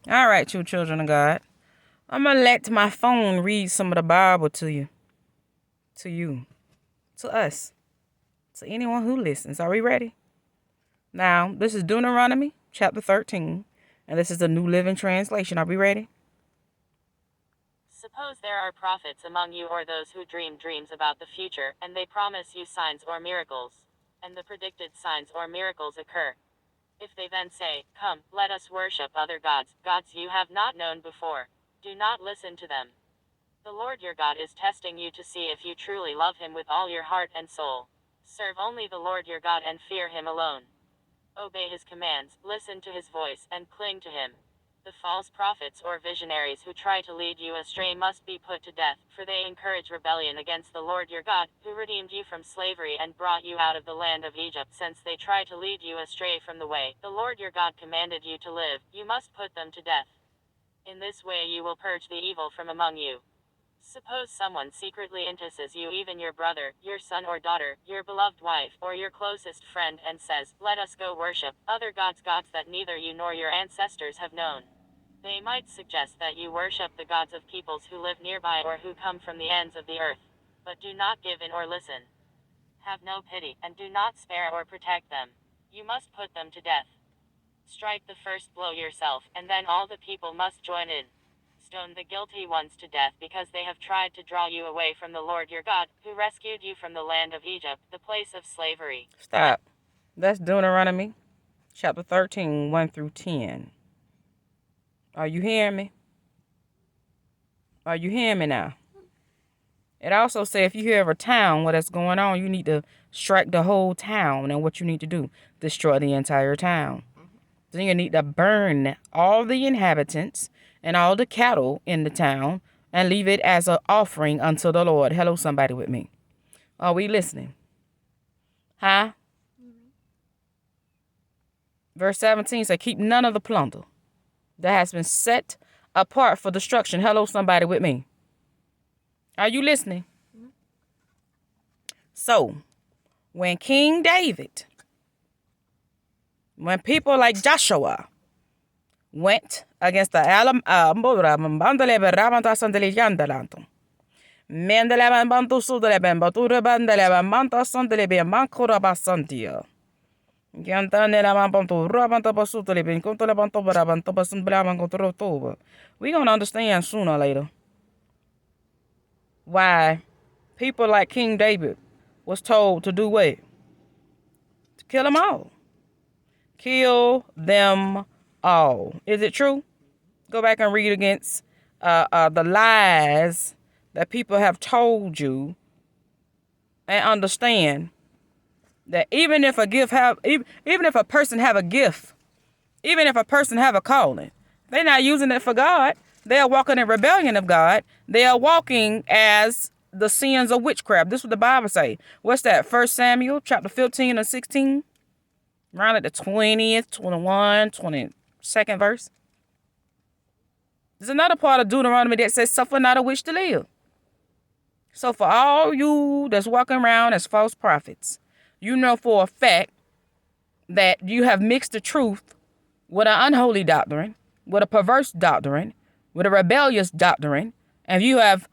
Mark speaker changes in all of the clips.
Speaker 1: All right, you children of God. I'm going to let my phone read some of the Bible to you, to us, to anyone who listens. Are we ready? Now, this is Deuteronomy chapter 13, and this is the New Living Translation. Are we ready?
Speaker 2: Suppose there are prophets among you or those who dream dreams about the future, and they promise you signs or miracles. And the predicted signs or miracles occur. If they then say, "Come, let us worship other gods, gods you have not known before," do not listen to them. The Lord your God is testing you to see if you truly love him with all your heart and soul. Serve only the Lord your God and fear him alone. Obey his commands, listen to his voice, and cling to him. The false prophets or visionaries who try to lead you astray must be put to death, for they encourage rebellion against the Lord your God, who redeemed you from slavery and brought you out of the land of Egypt. Since they try to lead you astray from the way the Lord your God commanded you to live, you must put them to death. In this way you will purge the evil from among you. Suppose someone secretly entices you, even your brother, your son or daughter, your beloved wife, or your closest friend, and says, "Let us go worship other gods, gods that neither you nor your ancestors have known." They might suggest that you worship the gods of peoples who live nearby or who come from the ends of the earth. But do not give in or listen. Have no pity, and do not spare or protect them. You must put them to death. Strike the first blow yourself, and then all the people must join in. Stone the guilty ones to death because they have tried to draw you away from the Lord your God, who rescued you from the land of Egypt, the place of slavery.
Speaker 1: Stop. That's Deuteronomy chapter 13, 1 through 10. Are you hearing me? Are you hearing me now? It also says if you hear of a town where that's going on, you need to strike the whole town. And what you need to do, destroy the entire town. Then you need to burn all the inhabitants and all the cattle in the town and leave it as an offering unto the Lord. Hello, somebody with me. Are we listening? Huh? Verse 17 says, keep none of the plunder that has been set apart for destruction. Hello, somebody with me. Are you listening? So, when King David, when people like Joshua went against the we're going to understand sooner or later why people like King David was told to do what? To kill them all. Kill them all. Is it true? Go back and read against the lies that people have told you and understand that even if a person have a gift, even if a person have a calling, they're not using it for God. They are walking in rebellion of God. They are walking as the sins of witchcraft. This is what the Bible say. What's that? 1 Samuel chapter 15 and 16. Around at the 20th, 21, 22nd verse. There's another part of Deuteronomy that says, suffer not a witch to live. So for all you that's walking around as false prophets, you know for a fact that you have mixed the truth with an unholy doctrine, with a perverse doctrine, with a rebellious doctrine, and you have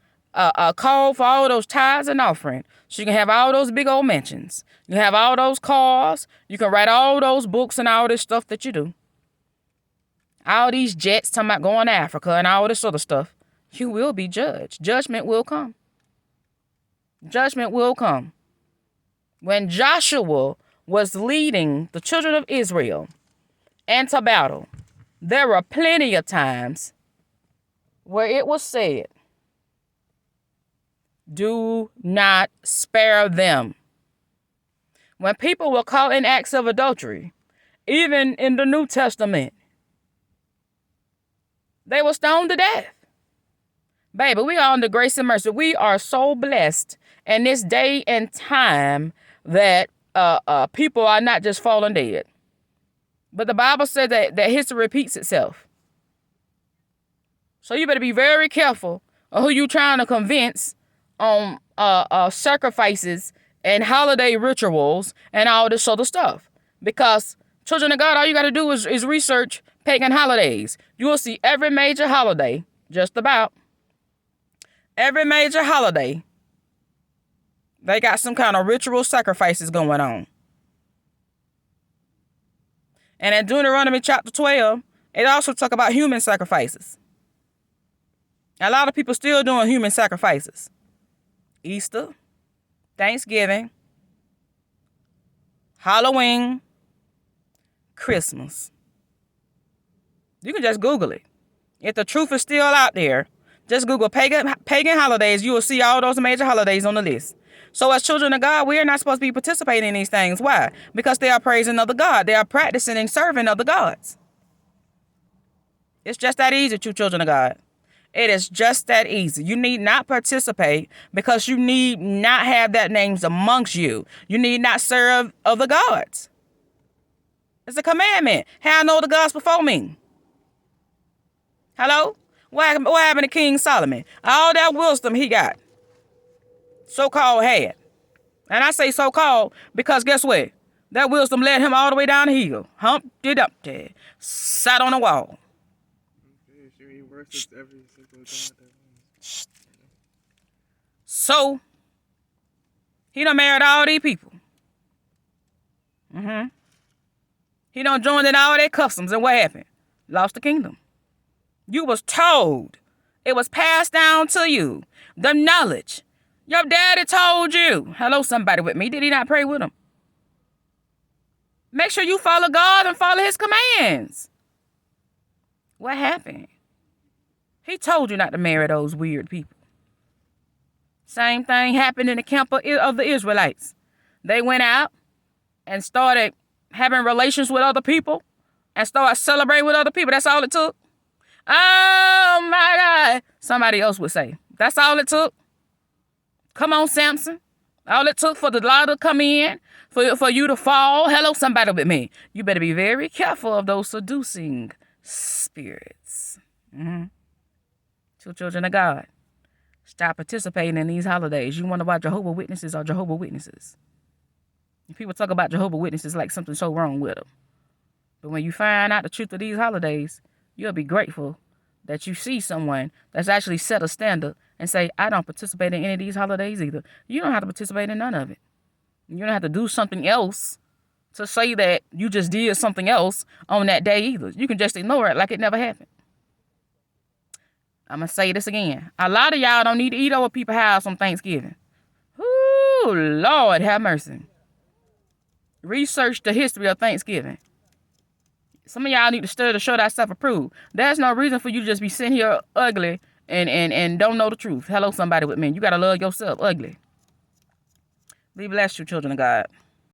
Speaker 1: called for all those tithes and offering, so you can have all those big old mansions, you have all those cars, you can write all those books and all this stuff that you do, all these jets talking about going to Africa and all this other stuff, you will be judged. Judgment will come. Judgment will come. When Joshua was leading the children of Israel into battle, there were plenty of times where it was said, do not spare them. When people were caught in acts of adultery, even in the New Testament, they were stoned to death. Baby, we are under grace and mercy. We are so blessed in this day and time that people are not just falling dead. But the Bible says that history repeats itself. So you better be very careful of who you trying to convince on sacrifices and holiday rituals and all this other stuff. Because Children of God, all you got to do is research pagan holidays. You will see every major holiday, just about every major holiday, they got some kind of ritual sacrifices going on. And in Deuteronomy chapter 12, it also talk about human sacrifices. A lot of people still doing human sacrifices. Easter, Thanksgiving, Halloween, Christmas. You can just Google it. If the truth is still out there, just Google pagan holidays. You will see all those major holidays on the list. So as children of God, we are not supposed to be participating in these things. Why? Because they are praising other God. They are practicing and serving other gods. It's just that easy, you children of God. It is just that easy. You need not participate because you need not have that names amongst you. You need not serve other gods. It's a commandment. Have no other gods before me. Hello? What happened to King Solomon? All that wisdom he got. So-called had. And I say so-called because guess what? That wisdom led him all the way down the hill. Humpty Dumpty. Sat on the wall.
Speaker 3: He worships every single god.
Speaker 1: So, he done married all these people. He done joined in all their customs. And what happened? Lost the kingdom. You was told. It was passed down to you. The knowledge. Your daddy told you. Hello, somebody with me. Did he not pray with him? Make sure you follow God and follow his commands. What happened? He told you not to marry those weird people. Same thing happened in the camp of the Israelites. They went out and started having relations with other people and started celebrating with other people. That's all it took. Oh my God. Somebody else would say. That's all it took. Come on, Samson. All it took for the law to come in, for you to fall. Hello, somebody with me. You better be very careful of those seducing spirits. So children of God, stop participating in these holidays. You wonder why Jehovah's Witnesses are Jehovah's Witnesses. People talk about Jehovah's Witnesses like something's so wrong with them. But when you find out the truth of these holidays, you'll be grateful that you see someone that's actually set a standard and say, I don't participate in any of these holidays either. You don't have to participate in none of it. You don't have to do something else to say that you just did something else on that day either. You can just ignore it like it never happened. I'm going to say this again. A lot of y'all don't need to eat over people's house on Thanksgiving. Ooh, Lord have mercy. Research the history of Thanksgiving. Some of y'all need to study to show that stuff approved. There's no reason for you to just be sitting here ugly and don't know the truth. Hello, somebody with me. You got to love yourself ugly. Be blessed, you children of God.